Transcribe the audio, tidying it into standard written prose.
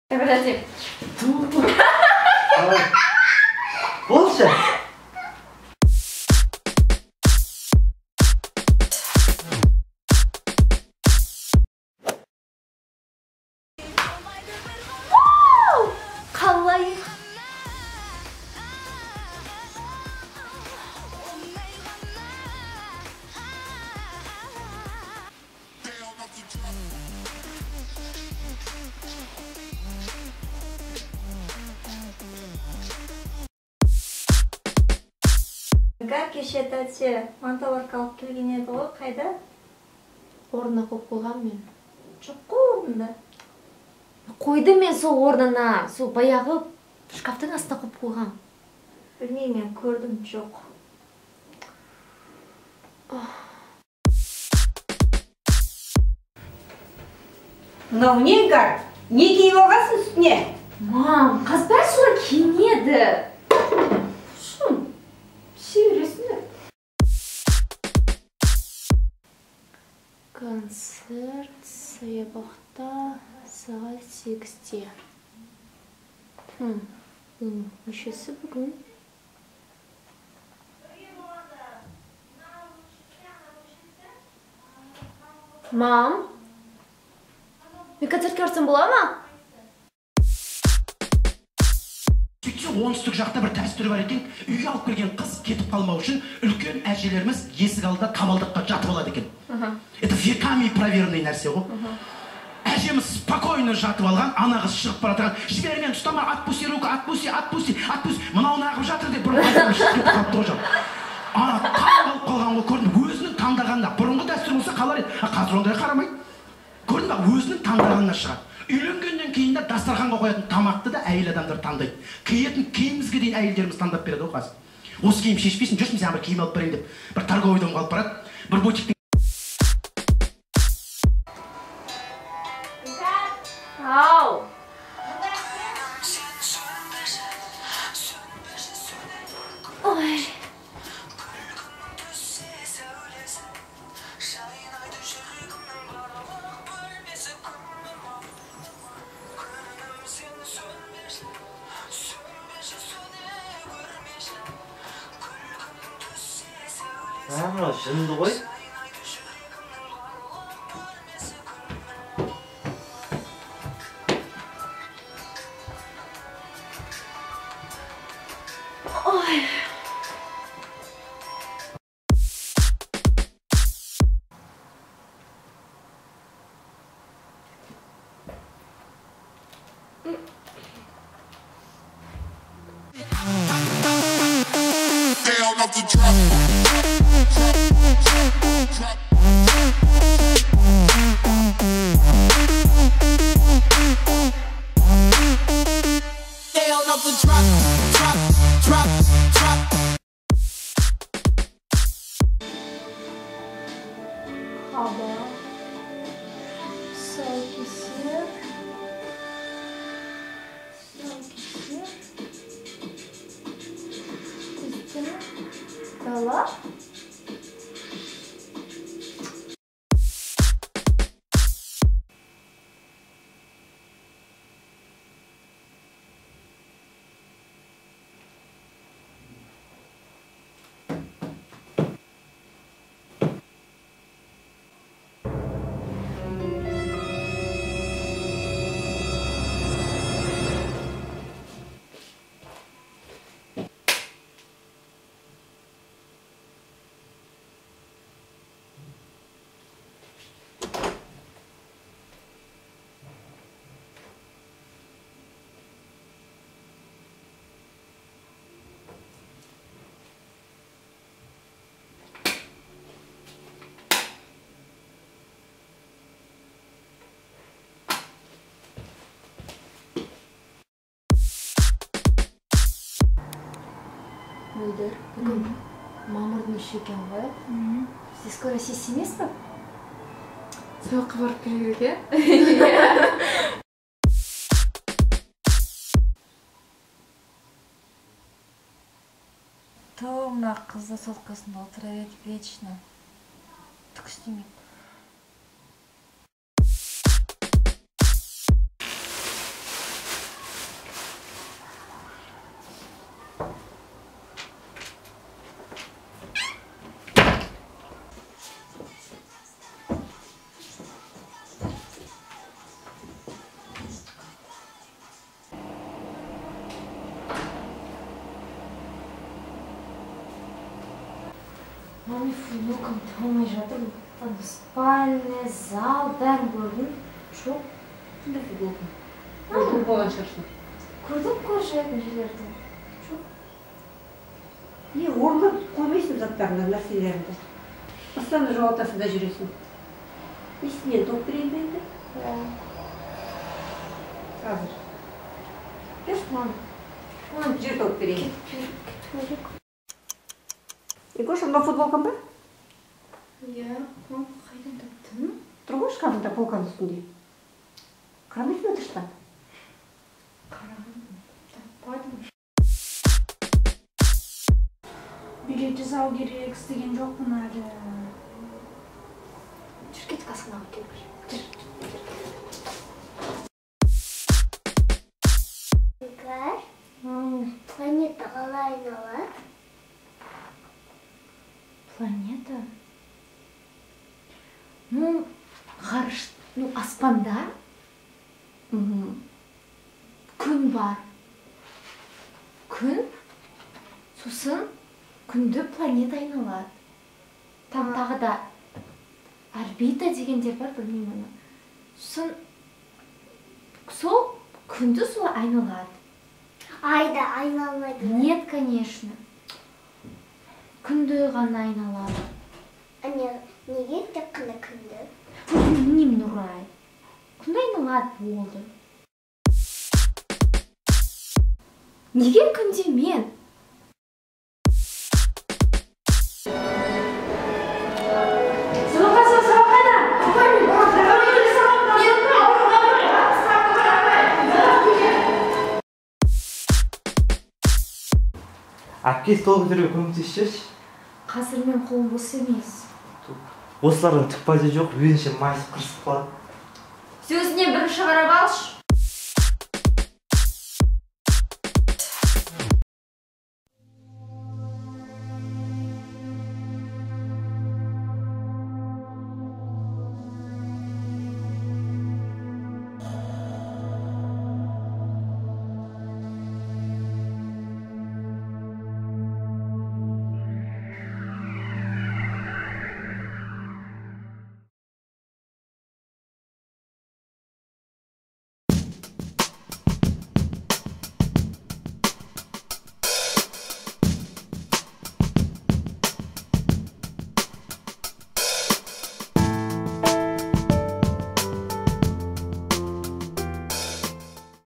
Подожди. Болшы. Қалай? Кеше тәте манталар алып келген еді ғой, қайда? Орнына қойып қойған мен. Жоқ қой орнында. Қойды мен сол орнына, сол баяғы шкафтың астына қойып қойған. Білмеймін, мен көрдім, жоқ. Мынау не гар? Не киіп алғансың үстіне? Мам, қазбай солай киінеді. Шын, шебересіңдер. Концерт саябақта сағат 8-те. Нешесі бүгін? Мам, мен концертке барсам бола ма? Сөйтсе оңтүстік жақта бір дәстүр бар екен, үйге алып келген қыз кетіп қалмау үшін үлкен әжелеріміз есік алдында тамалдыққа жатып алады екен. Это веками проверенный нәрсе ғой. Әжеміз спокойно жатып алған, ана қыз шығып бара жатқан, жібер мен ұстама, отпусти руку, отпусти, мынау нағып жатыр деп бұрын айтып шығып қалыпты ғой. Ана таңғалып қалған ғой, көрдің, өзінің таңдағанына. Бұрынғы дәстүр болса қалар еді, қазір ондай қарамайды. Көрдің бе, өзінің таңдағанына шығады. Үйленгеннен кейін де дастарханға қоятын тамақты да әйел адамдар таңдайды. Киетін киімімізге дейін әйелдеріміз таңдап береді ғой қазір. Осы киім шешпейсің, жүрсің сен бір киім алып берейін деп. Бір торговыйдан қалып барады, бір бутиктің. Ау! Ой! Мынау жынды ғой. Ой! Hava, saygısı, üstüne, dala. Мөлдір, бүгін мамырдың үші екен ғой. Сіз скоро сессиңіз бе? Сабаққа барып келу керек, иә? То мына қызды соткасында отыра береді вечно. Түк істемейді. Маме футболкам талмай жатыр. Спальня, зал, бәрін көрдім. Жоқ. Қандай футболка? Көріп болған шығарсың. Көрдім көршілердің жерлерді. Жоқ. Орнына қоймайсың заттарыңды, нәрселеріңді. Постоянно жоғалтасың да жүресің. Несінен топ берейін бе енді? Қазір. Кеш, мам. Жер топ берейін. Кетіп Егош, онда футболкам ба? Иә, мам, қайдан таптың? Тұр ғой шкафында полканың үстінде. Қарамайсың ба тыштан? Қарағым, таппадым. Билет жасау керек, істеген жоқпын әлі. жүр кет қасыңа алып келіп. Игорь, планета қалай айналады? Планета? Ну, ғарыш, аспанда күн бар. Күн, сосын күнді планета айналады. Там тағы да орбита дегендер бар, білмеймін. Сосын сол күнді солай айналады. Айда айналмайды. Нет, конечно. Күнді ғана айналады. Неге тек қана күнді? Білмеймін, Нұрай. Күнді айналады болды. Неге күнде мен? Әпке стол көтеруге көмектесші. Қазір мен қолым бос емес. Осылардың түк пайда жоқ, өзінше майысып қырсып қалады. Сөзіне бірінші қарап алшы.